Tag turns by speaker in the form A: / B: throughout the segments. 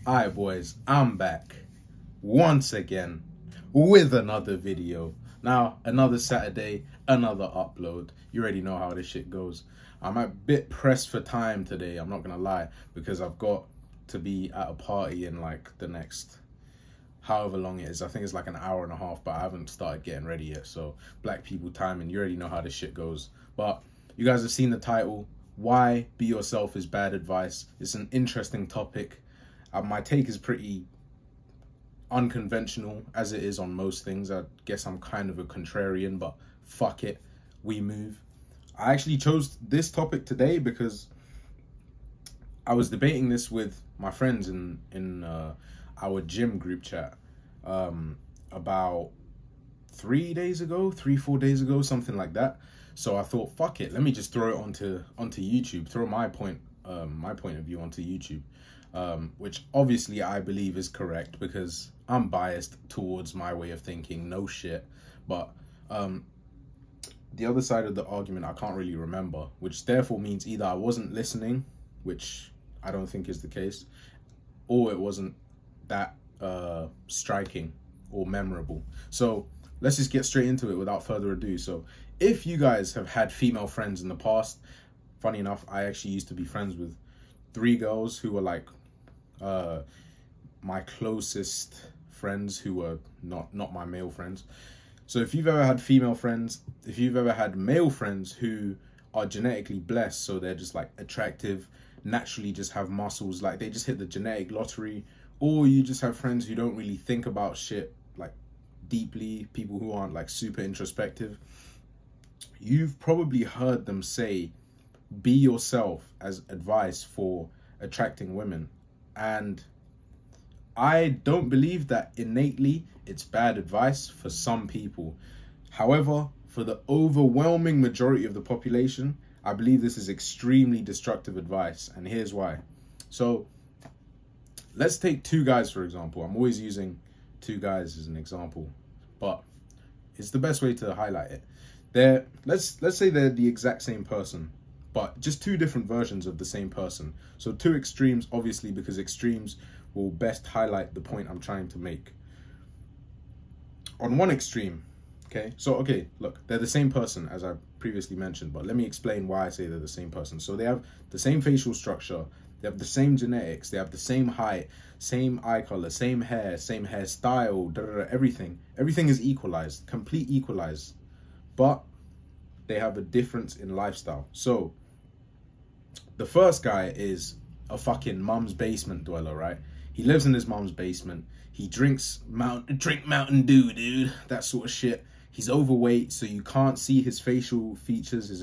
A: Alright boys, I'm back once again with another video. Now, another Saturday, another upload. You already know how this shit goes. I'm a bit pressed for time today, I'm not gonna lie, because I've got to be at a party in like the next however long it is. I think it's like an hour and a half, but I haven't started getting ready yet. So black people timing, you already know how this shit goes. But you guys have seen the title, Why Be Yourself is Bad Advice. It's an interesting topic. My take is pretty unconventional, as it is on most things. I guess I'm kind of a contrarian, but fuck it, we move. I actually chose this topic today because I was debating this with my friends in our gym group chat about 4 days ago, something like that. So I thought, fuck it, let me just throw it onto YouTube, throw my point of view onto YouTube. Which obviously I believe is correct because I'm biased towards my way of thinking, no shit. But the other side of the argument I can't really remember, which therefore means either I wasn't listening, which I don't think is the case, or it wasn't that striking or memorable. So let's just get straight into it without further ado. So if you guys have had female friends in the past, funny enough, I actually used to be friends with 3 girls who were like my closest friends, who were not my male friends. So if you've ever had female friends, if you've ever had male friends who are genetically blessed, so they're just like attractive, naturally just have muscles, like they just hit the genetic lottery, or you just have friends who don't really think about shit like deeply, people who aren't like super introspective, you've probably heard them say be yourself as advice for attracting women. And I don't believe that innately it's bad advice for some people. However, for the overwhelming majority of the population, I believe this is extremely destructive advice, and here's why. So let's take 2 guys for example. I'm always using 2 guys as an example, but it's the best way to highlight it. Let's say they're the exact same person, but just 2 different versions of the same person. So 2 extremes, obviously, because extremes will best highlight the point I'm trying to make. On one extreme, okay, look, they're the same person as I previously mentioned, but let me explain why I say they're the same person. So they have the same facial structure, they have the same genetics, they have the same height, same eye color, same hairstyle, everything. Everything is equalized, complete equalized, but they have a difference in lifestyle. So the first guy is a fucking mum's basement dweller, right? He lives in his mum's basement. He drinks Mountain Dew, dude. That sort of shit. He's overweight, so you can't see his facial features, his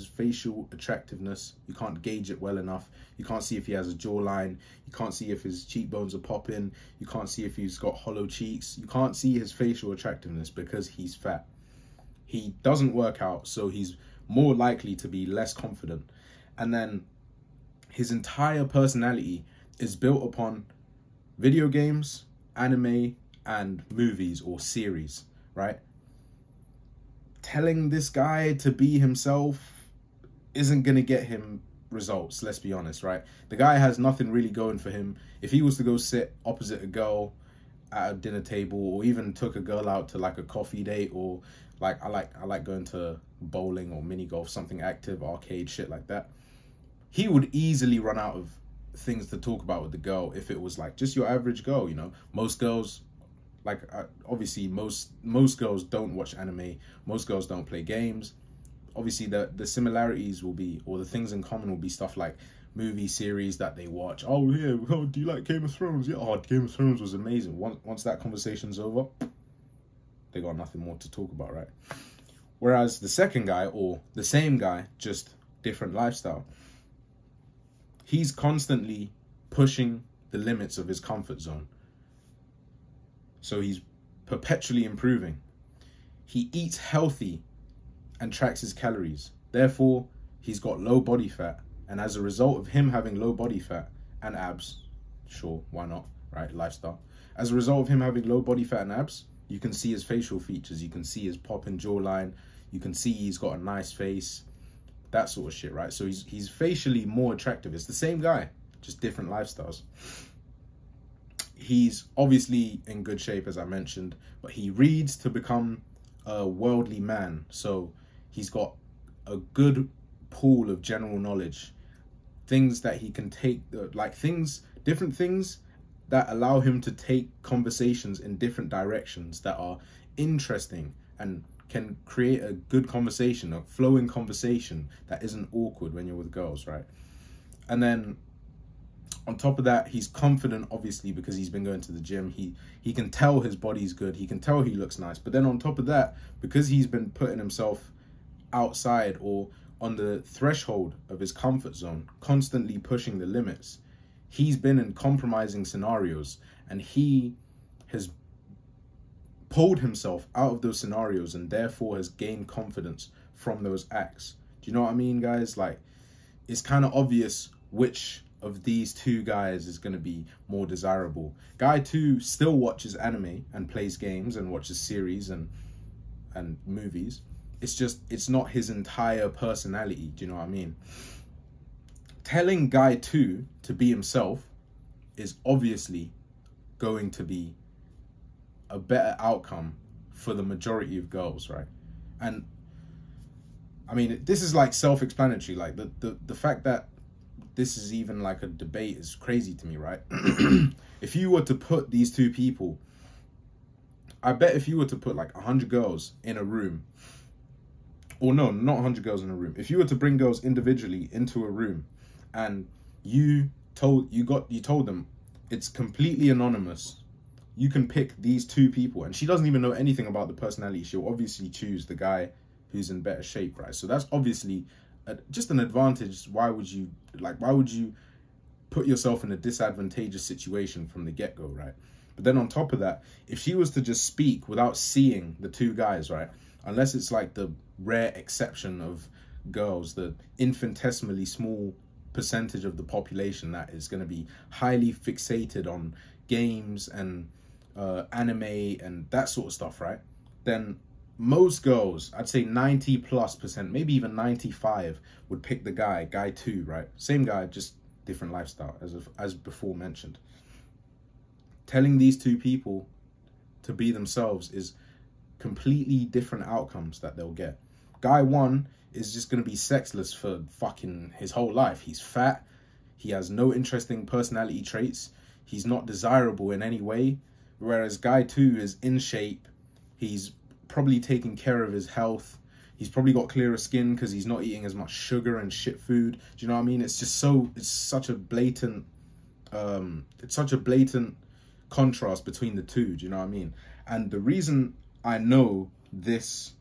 A: facial attractiveness. You can't gauge it well enough. You can't see if he has a jawline. You can't see if his cheekbones are popping. You can't see if he's got hollow cheeks. You can't see his facial attractiveness because he's fat. He doesn't work out, so he's more likely to be less confident. And then his entire personality is built upon video games, anime, and movies or series, right? Telling this guy to be himself isn't going to get him results, let's be honest, right? The guy has nothing really going for him. If he was to go sit opposite a girl at a dinner table, or even took a girl out to like a coffee date, or like I like going to bowling or mini golf, something active, arcade, shit like that, he would easily run out of things to talk about with the girl if it was like just your average girl, you know. Most girls, like obviously most girls don't watch anime, most girls don't play games. Obviously the similarities will be, or the things in common will be stuff like movie series that they watch. Oh yeah, oh, do you like Game of Thrones? Yeah, oh, Game of Thrones was amazing. Once that conversation's over, they got nothing more to talk about, right? Whereas the second guy, or the same guy, just different lifestyle, he's constantly pushing the limits of his comfort zone. So he's perpetually improving. He eats healthy and tracks his calories. Therefore, he's got low body fat. And as a result of him having low body fat and abs, sure, why not, right? Lifestyle. As a result of him having low body fat and abs, you can see his facial features. You can see his popping jawline. You can see he's got a nice face. That sort of shit, right? So he's facially more attractive. It's the same guy, just different lifestyles. he's obviously in good shape, as I mentioned, but he reads to become a worldly man. So he's got a good pool of general knowledge, things that he can take, like different things that allow him to take conversations in different directions that are interesting and can create a good conversation, a flowing conversation that isn't awkward when you're with girls, right? And then on top of that, he's confident, obviously, because he's been going to the gym. He can tell his body's good. He can tell he looks nice. But then on top of that, because he's been putting himself outside or on the threshold of his comfort zone, constantly pushing the limits, he's been in compromising scenarios, and he has pulled himself out of those scenarios and therefore has gained confidence from those acts. Do you know what I mean, guys? Like, it's kind of obvious which of these two guys is going to be more desirable. Guy 2 still watches anime and plays games and watches series and movies. It's just, it's not his entire personality. Do you know what I mean? Telling Guy 2 to be himself is obviously going to be a better outcome for the majority of girls, right? And I mean, this is like self-explanatory. Like the fact that this is even like a debate is crazy to me, right? If you were to put these two people, I bet if you were to put like 100 girls in a room, or no, not 100 girls in a room. If you were to bring girls individually into a room and you told them it's completely anonymous, you can pick these two people, and she doesn't even know anything about the personality, she'll obviously choose the guy who's in better shape, right? So that's obviously just an advantage. Why would you put yourself in a disadvantageous situation from the get-go, right? But then on top of that, if she was to just speak without seeing the two guys, right, unless it's like the rare exception of girls, the infinitesimally small percentage of the population that is going to be highly fixated on games and anime and that sort of stuff, right, then most girls, I'd say 90+%, maybe even 95, would pick the guy 2, right? Same guy, just different lifestyle, as before mentioned. Telling these two people to be themselves is completely different outcomes that they'll get. Guy 1 is just going to be sexless for fucking his whole life. He's fat. He has no interesting personality traits. He's not desirable in any way. Whereas Guy 2 is in shape. He's probably taking care of his health. He's probably got clearer skin because he's not eating as much sugar and shit food. Do you know what I mean? It's just it's such a blatant contrast between the two. Do you know what I mean? And the reason I know this,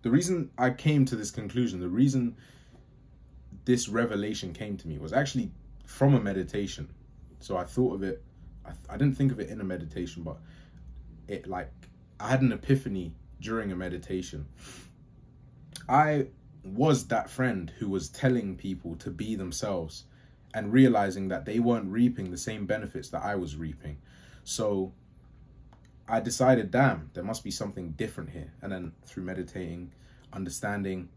A: the reason I came to this conclusion, the reason this revelation came to me was actually from a meditation. So I thought of it, I didn't think of it in a meditation, but I had an epiphany during a meditation. I was that friend who was telling people to be themselves and realizing that they weren't reaping the same benefits that I was reaping. So I decided, damn, there must be something different here. And then through meditating, understanding,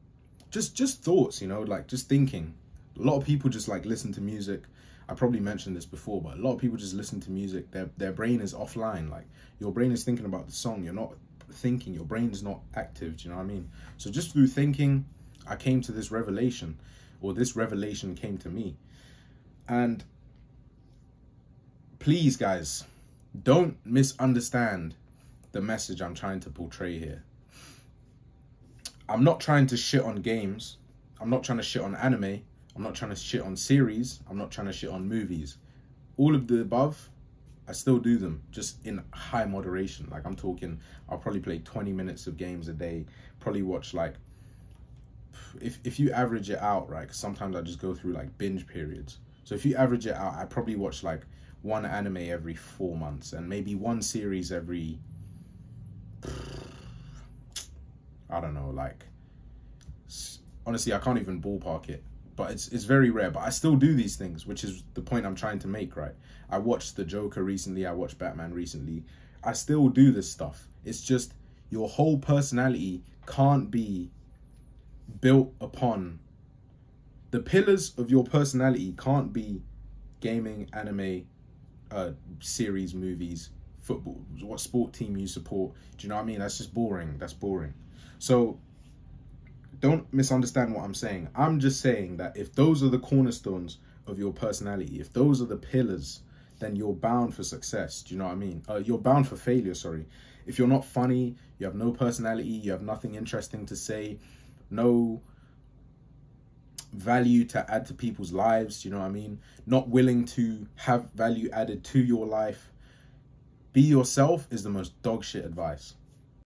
A: just thoughts, you know, like just thinking. A lot of people just like listen to music. I probably mentioned this before, but a lot of people just listen to music. Their brain is offline. Like, your brain is thinking about the song. You're not thinking. Your brain's not active. Do you know what I mean? So just through thinking, I came to this revelation, or this revelation came to me. And please, guys, don't misunderstand the message I'm trying to portray here. I'm not trying to shit on games. I'm not trying to shit on anime. I'm not trying to shit on series. I'm not trying to shit on movies. All of the above, I still do them, just in high moderation. Like, I'm talking, I'll probably play 20 minutes of games a day, probably watch like, if you average it out, right, 'cause sometimes I just go through like binge periods. So if you average it out, I probably watch like one anime every 4 months and maybe one series every, I don't know, like, honestly, I can't even ballpark it. But it's very rare. But I still do these things, which is the point I'm trying to make, right? I watched The Joker recently. I watched Batman recently. I still do this stuff. It's just your whole personality can't be built upon... The pillars of your personality can't be gaming, anime, series, movies, football, what sport team you support. Do you know what I mean? That's just boring. That's boring. So don't misunderstand what I'm saying. I'm just saying that if those are the cornerstones of your personality, if those are the pillars, then you're bound for success. Do you know what I mean? You're bound for failure, sorry. If you're not funny, you have no personality, you have nothing interesting to say, no value to add to people's lives, do you know what I mean? Not willing to have value added to your life. Be yourself is the most dog shit advice.